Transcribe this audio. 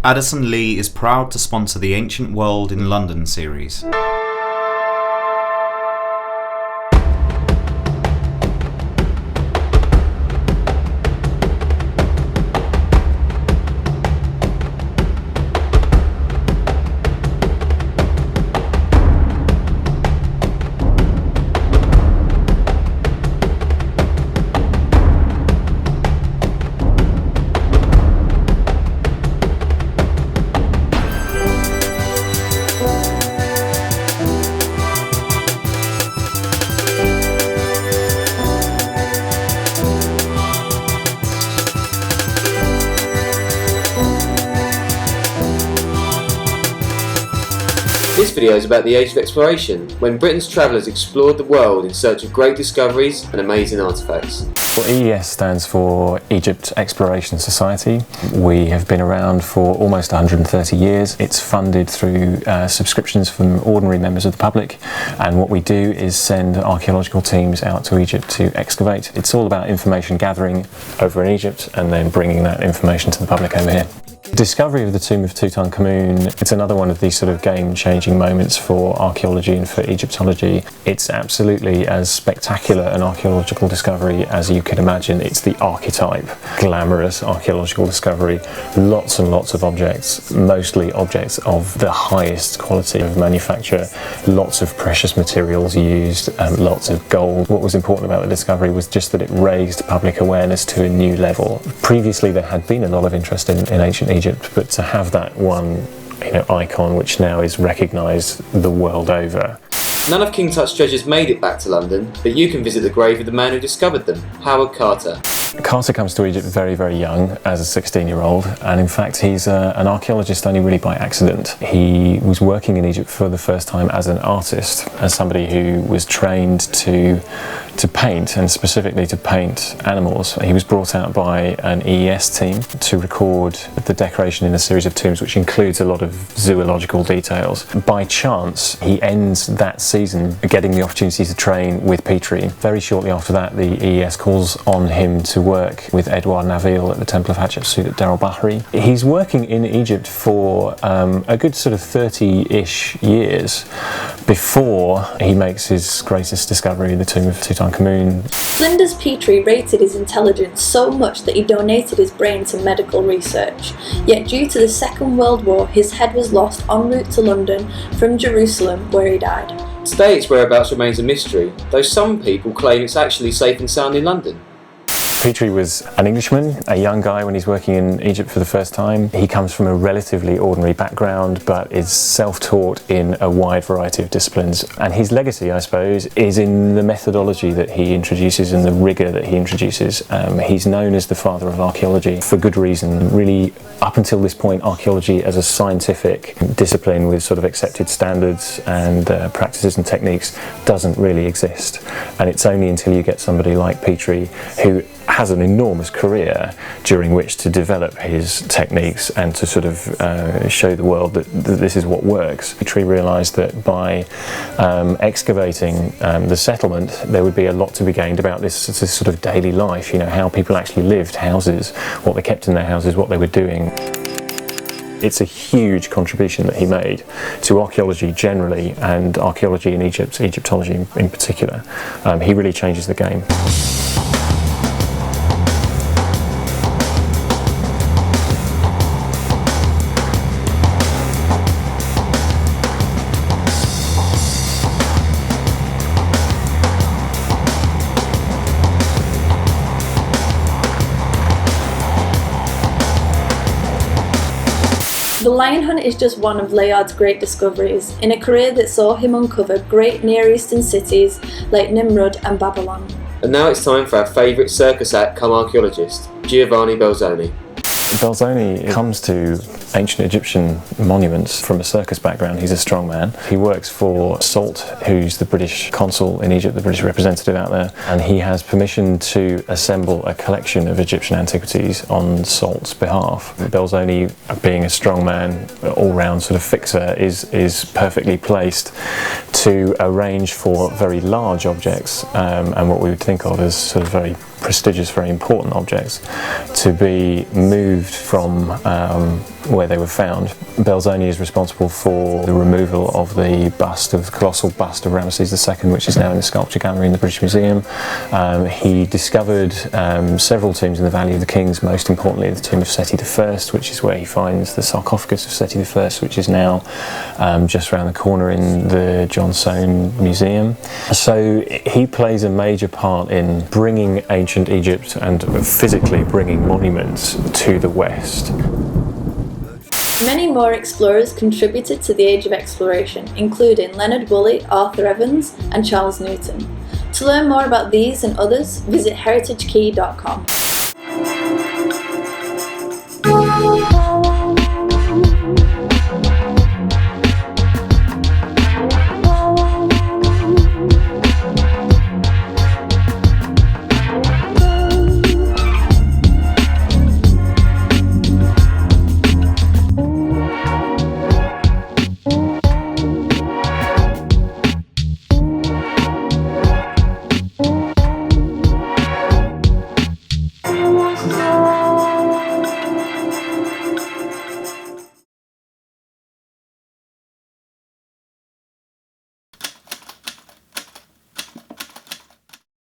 Addison Lee is proud to sponsor the Ancient World in London series. This video is about the age of exploration, when Britain's travellers explored the world in search of great discoveries and amazing artefacts. Well, EES stands for Egypt Exploration Society. We have been around for almost 130 years. It's funded through subscriptions from ordinary members of the public, and what we do is send archaeological teams out to Egypt to excavate. It's all about information gathering over in Egypt and then bringing that information to the public over here. Discovery of the tomb of Tutankhamun, it's another one of these sort of game-changing moments for archaeology and for Egyptology. It's absolutely as spectacular an archaeological discovery as you can imagine. It's the archetype, glamorous archaeological discovery. Lots and lots of objects, mostly objects of the highest quality of manufacture, lots of precious materials used, lots of gold. What was important about the discovery was just that it raised public awareness to a new level. Previously there had been a lot of interest in ancient Egypt, but to have that one icon which now is recognised the world over. None of King Tut's treasures made it back to London, but you can visit the grave of the man who discovered them, Howard Carter. Carter comes to Egypt very, very young, as a 16-year-old, and in fact he's an archaeologist only really by accident. He was working in Egypt for the first time as an artist, as somebody who was trained to paint, and specifically to paint animals. He was brought out by an EES team to record the decoration in a series of tombs, which includes a lot of zoological details. By chance, he ends that season getting the opportunity to train with Petrie. Very shortly after that, the EES calls on him to work with Edouard Naville at the Temple of Hatshepsut at Deir el-Bahri. He's working in Egypt for a good sort of 30-ish years before he makes his greatest discovery, the tomb of Tutankhamun. Flinders Petrie rated his intelligence so much that he donated his brain to medical research. Yet due to the Second World War, his head was lost en route to London from Jerusalem, where he died. Today its whereabouts remains a mystery, though some people claim it's actually safe and sound in London. Petrie was an Englishman, a young guy when he's working in Egypt for the first time. He comes from a relatively ordinary background, but is self-taught in a wide variety of disciplines. And his legacy, I suppose, is in the methodology that he introduces and the rigour that he introduces. He's known as the father of archaeology for good reason. Really, up until this point, archaeology as a scientific discipline with sort of accepted standards and practices and techniques doesn't really exist. And it's only until you get somebody like Petrie, who has an enormous career during which to develop his techniques and to sort of show the world that this is what works. Petrie realised that by excavating the settlement, there would be a lot to be gained about this sort of daily life, how people actually lived, houses, what they kept in their houses, what they were doing. It's a huge contribution that he made to archaeology generally and archaeology in Egypt, Egyptology in particular. He really changes the game. The lion hunt is just one of Layard's great discoveries, in a career that saw him uncover great Near Eastern cities like Nimrud and Babylon. And now it's time for our favourite circus act come archaeologist, Giovanni Belzoni. Belzoni comes to ancient Egyptian monuments from a circus background. He's a strong man. He works for Salt, who's the British consul in Egypt, the British representative out there, and he has permission to assemble a collection of Egyptian antiquities on Salt's behalf. Belzoni, being a strong man, all-round sort of fixer, is perfectly placed to arrange for very large objects and what we would think of as sort of very prestigious, very important objects to be moved from where they were found. Belzoni is responsible for the removal of the colossal bust of Ramesses II, which is now in the sculpture gallery in the British Museum. He discovered several tombs in the Valley of the Kings, most importantly the tomb of Seti I, which is where he finds the sarcophagus of Seti I, which is now just around the corner in the John Soane Museum. So he plays a major part in bringing ancient Egypt and physically bringing monuments to the West. Many more explorers contributed to the Age of Exploration, including Leonard Woolley, Arthur Evans, and Charles Naunton. To learn more about these and others, visit heritagekey.com. Thank you.